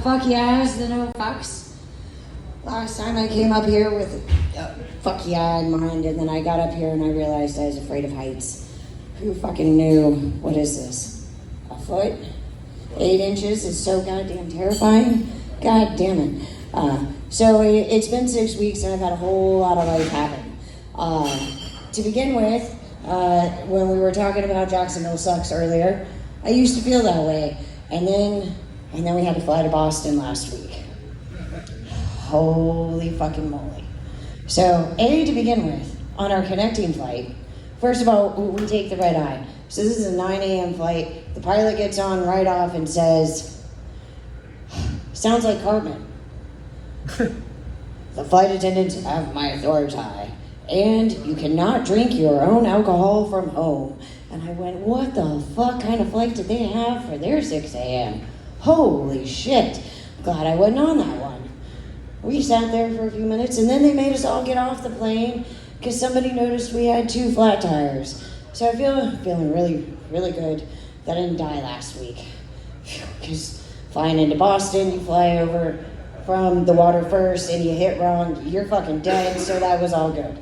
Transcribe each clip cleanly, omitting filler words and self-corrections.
Fuck yes, the no fucks. Last time I came up here with fuck yeah in mind, and then I got up here and I realized I was afraid of heights. Who fucking knew? What is this? A foot? 8 inches? It's so goddamn terrifying. God damn it. So it's been 6 weeks and I've had a whole lot of life happen. To begin with, when we were talking about Jacksonville sucks earlier, I used to feel that way. And then we had to fly to Boston last week. Holy fucking moly. So, to begin with, on our connecting flight, first of all, we take the red eye. So this is a 9 a.m. flight. The pilot gets on right off and says, sounds like Cartman. The flight attendants have my authority, and you cannot drink your own alcohol from home. And I went, what the fuck kind of flight did they have for their 6 a.m.? Holy shit. Glad I wasn't on that one. We sat there for a few minutes, and then they made us all get off the plane because somebody noticed we had 2 flat tires. So I feeling really, really good that I didn't die last week. Because flying into Boston, you fly over from the water first, and you hit wrong, you're fucking dead, so that was all good.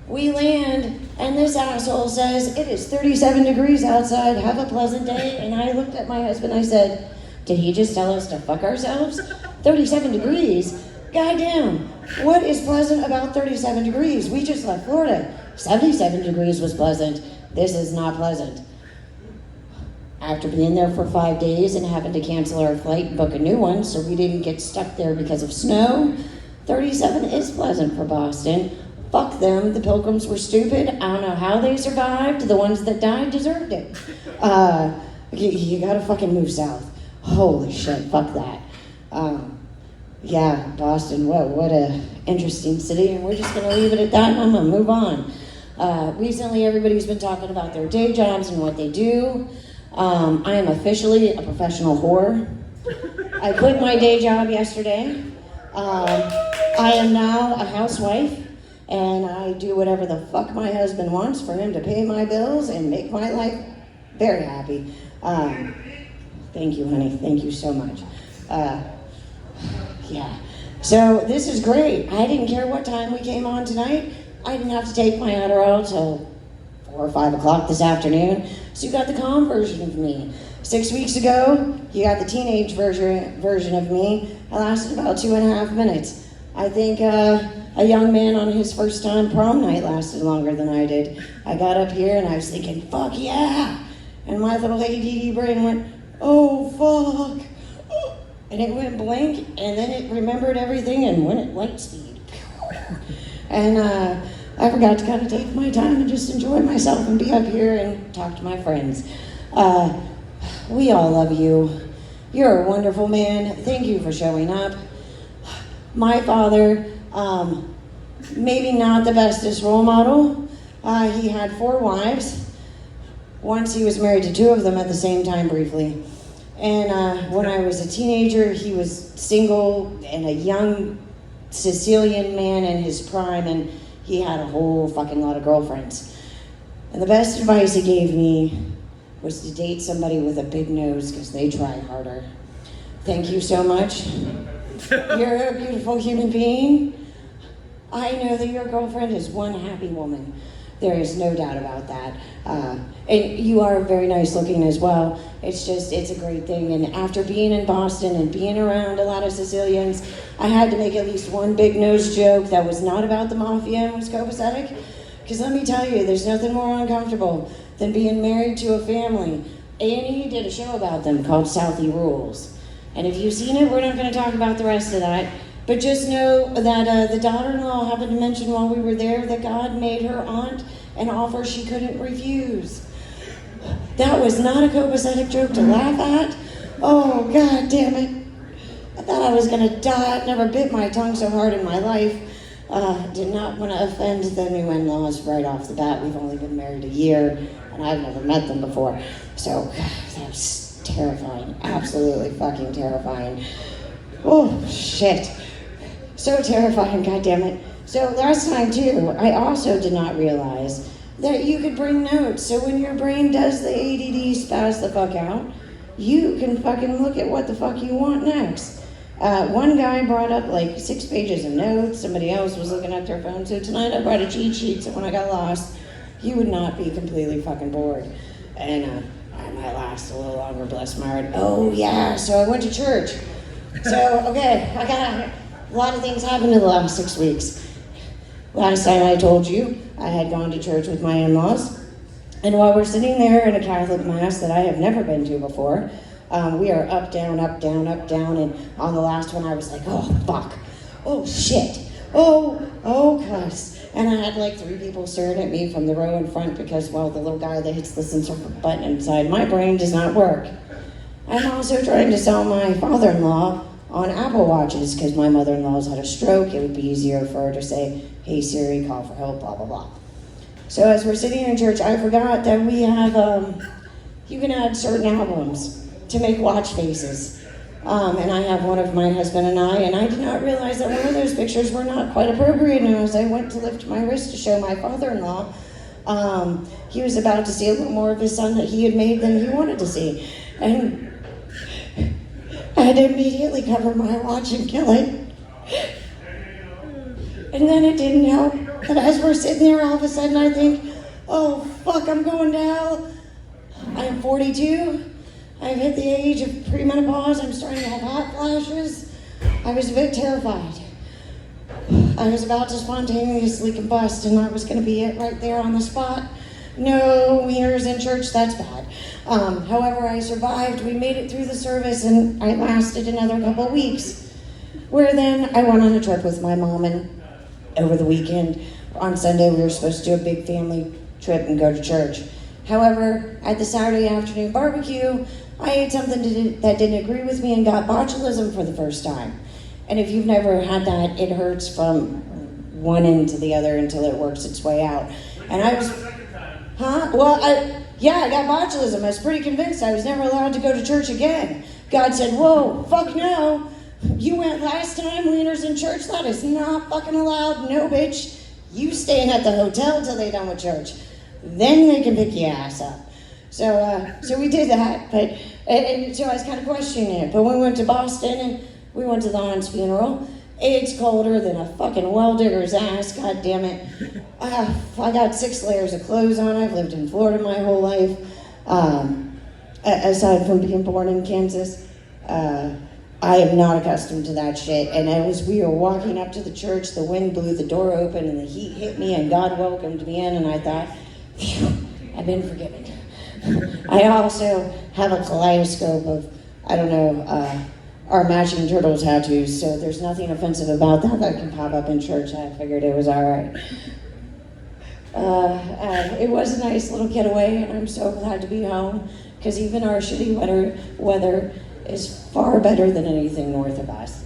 We land, and this asshole says, it is 37 degrees outside, have a pleasant day. And I looked at my husband, I said, did he just tell us to fuck ourselves? 37 degrees? Goddamn, what is pleasant about 37 degrees? We just left Florida. 77 degrees was pleasant. This is not pleasant. After being there for 5 days and having to cancel our flight and book a new one so we didn't get stuck there because of snow, 37 is pleasant for Boston. Fuck them, the Pilgrims were stupid. I don't know how they survived. The ones that died deserved it. You gotta fucking move south. Holy shit, fuck that. Yeah, Boston, what a interesting city, and we're just gonna leave it at that, and I'm gonna move on. Recently, everybody's been talking about their day jobs and what they do. I am officially a professional whore. I quit my day job yesterday. I am now a housewife, and I do whatever the fuck my husband wants for him to pay my bills and make my life very happy. Thank you, honey. Thank you so much. Yeah. So this is great. I didn't care what time we came on tonight. I didn't have to take my Adderall till 4 or 5 o'clock this afternoon. So you got the calm version of me. 6 weeks ago, you got the teenage version of me. I lasted about 2.5 minutes. I think a young man on his first time prom night lasted longer than I did. I got up here and I was thinking, fuck yeah! And my little ADD brain went, oh fuck! And it went blank, and then it remembered everything and went at light speed. And I forgot to kind of take my time and just enjoy myself and be up here and talk to my friends. We all love you. You're a wonderful man. Thank you for showing up. My father, maybe not the bestest role model. He had 4 wives. Once he was married to 2 of them at the same time briefly. And when I was a teenager, he was single and a young Sicilian man in his prime, and he had a whole fucking lot of girlfriends. And the best advice he gave me was to date somebody with a big nose because they try harder. Thank you so much. You're a beautiful human being. I know that your girlfriend is one happy woman. There is no doubt about that. And you are very nice looking as well. It's a great thing. And after being in Boston and being around a lot of Sicilians, I had to make at least one big nose joke that was not about the mafia and was copacetic. Because let me tell you, there's nothing more uncomfortable than being married to a family. A&E did a show about them called Southie Rules. And if you've seen it, we're not going to talk about the rest of that. But just know that the daughter-in-law happened to mention while we were there that God made her aunt an offer she couldn't refuse. That was not a copacetic joke to laugh at. Oh, God damn it. I thought I was going to die. I've never bit my tongue so hard in my life. Did not want to offend the new in-laws right off the bat. We've only been married a year, and I've never met them before. So, that was terrifying. Absolutely fucking terrifying. Oh, shit. So terrifying, goddammit. So last time too, I also did not realize that you could bring notes. So when your brain does the ADD spaz the fuck out, you can fucking look at what the fuck you want next. One guy brought up like 6 pages of notes, somebody else was looking at their phone, so tonight I brought a cheat sheet so when I got lost, you would not be completely fucking bored. And I might last a little longer, bless my heart. Oh yeah, so I went to church. So, okay, I got a lot of things happened in the last 6 weeks. Last time I told you, I had gone to church with my in-laws. And while we're sitting there in a Catholic mass that I have never been to before, we are up, down, up, down, up, down. And on the last one, I was like, oh, fuck. Oh, shit. Oh, cuss. And I had like 3 people staring at me from the row in front because, well, the little guy that hits the censor button inside my brain does not work. I'm also trying to sell my father-in-law on Apple Watches because my mother-in-law's had a stroke. It would be easier for her to say, hey Siri, call for help, blah, blah, blah. So as we're sitting in church, I forgot that we have, you can add certain albums to make watch faces. And I have one of my husband and I did not realize that one of those pictures were not quite appropriate. And as I went to lift my wrist to show my father-in-law, he was about to see a little more of his son that he had made than he wanted to see. And I had to immediately cover my watch and kill it. And then it didn't help. And as we're sitting there, all of a sudden I think, oh fuck, I'm going to hell. I am 42. I've hit the age of premenopause. I'm starting to have hot flashes. I was a bit terrified. I was about to spontaneously combust and that was going to be it right there on the spot. No wieners in church, that's bad. However, I survived. We made it through the service and I lasted another couple weeks. Where then I went on a trip with my mom and over the weekend, on Sunday, we were supposed to do a big family trip and go to church. However, at the Saturday afternoon barbecue, I ate something that didn't agree with me and got botulism for the first time. And if you've never had that, it hurts from one end to the other until it works its way out. And I was, Well, I got botulism. I was pretty convinced I was never allowed to go to church again. God said, whoa, fuck no. You went last time, wieners in church? That is not fucking allowed. No, bitch. You staying at the hotel till they're done with church. Then they can pick your ass up. So we did that, and so I was kind of questioning it. But when we went to Boston and we went to the aunt's funeral, it's colder than a fucking well digger's ass, god damn it. I got 6 layers of clothes on. I've lived in Florida my whole life. Aside from being born in Kansas, I am not accustomed to that shit. And we were walking up to the church, the wind blew the door open and the heat hit me and God welcomed me in and I thought, phew, I've been forgiven. I also have a kaleidoscope of, our matching turtle tattoos, so there's nothing offensive about that can pop up in church. I figured it was all right. It was a nice little getaway and I'm so glad to be home because even our shitty weather is far better than anything north of us.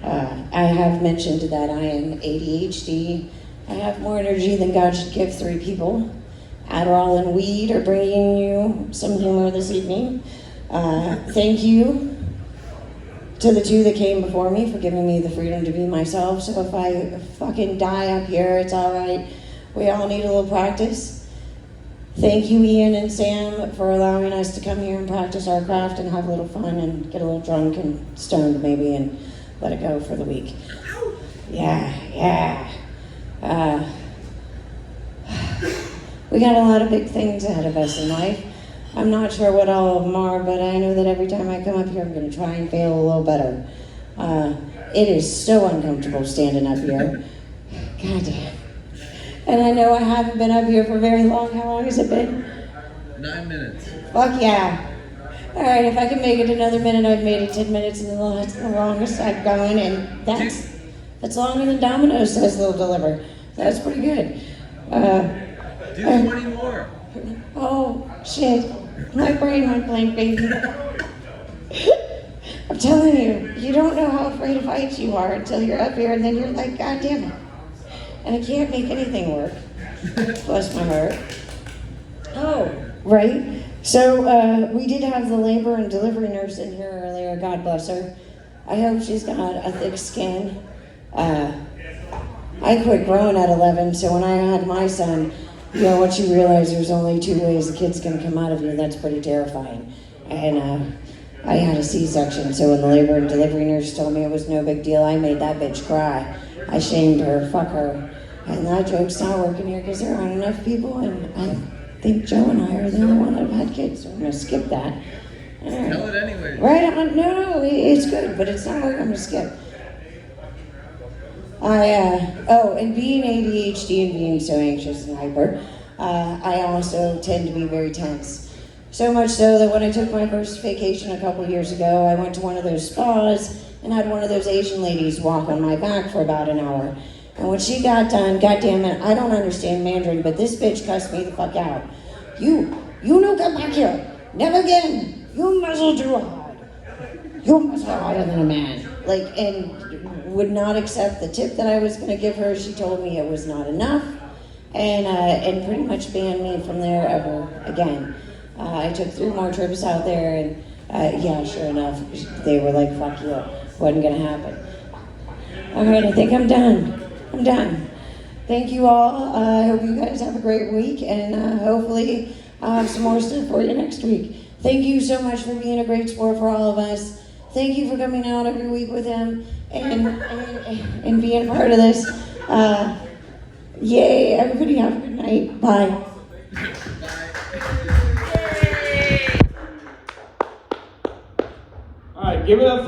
I have mentioned that I am ADHD. I have more energy than God should give 3 people. Adderall and weed are bringing you some humor this evening. Thank you to the 2 that came before me for giving me the freedom to be myself. So if I fucking die up here, it's all right. We all need a little practice. Thank you, Ian and Sam, for allowing us to come here and practice our craft and have a little fun and get a little drunk and stoned maybe and let it go for the week. Yeah. We got a lot of big things ahead of us in life. I'm not sure what all of them are, but I know that every time I come up here, I'm going to try and fail a little better. It is so uncomfortable standing up here. God damn. And I know I haven't been up here for very long. How long has it been? 9 minutes. Fuck yeah. All right, if I can make it another minute, I've made it 10 minutes, and that's the longest I've gone, and that's longer than Domino's says they'll deliver. That's pretty good. Do 20 more. Oh, shit. My brain went blank, baby. I'm telling you, you don't know how afraid of heights you are until you're up here, and then you're like, God damn it. And I can't make anything work. Bless my heart. Oh, right. So we did have the labor and delivery nurse in here earlier. God bless her. I hope she's got a thick skin. I quit growing at 11, so when I had my son, once you realize there's only 2 ways a kid's gonna come out of you, that's pretty terrifying. And I had a C-section, so when the labor and delivery nurse told me it was no big deal, I made that bitch cry. I shamed her, fuck her. And that joke's not working here because there aren't enough people, and I think Joe and I are the only one that have had kids, so I'm gonna skip that. Tell it anyway. Right on, no, it's good, but it's not working, I'm gonna skip. And being ADHD and being so anxious and hyper, I also tend to be very tense. So much so that when I took my first vacation a couple years ago, I went to one of those spas and had one of those Asian ladies walk on my back for about an hour. And when she got done, goddamn it, I don't understand Mandarin, but this bitch cussed me the fuck out. You no come back here. Never again. You muzzle too hard. You muzzle harder than a man. And would not accept the tip that I was going to give her. She told me it was not enough, and pretty much banned me from there ever again. I took 3 more trips out there, and yeah, sure enough, they were like, "Fuck you," wasn't going to happen. All right, I think I'm done. Thank you all. I hope you guys have a great week, and hopefully I'll have some more stuff for you next week. Thank you so much for being a great sport for all of us. Thank you for coming out every week with him and being part of this. Yay, everybody have a good night. Bye. All right, give it up for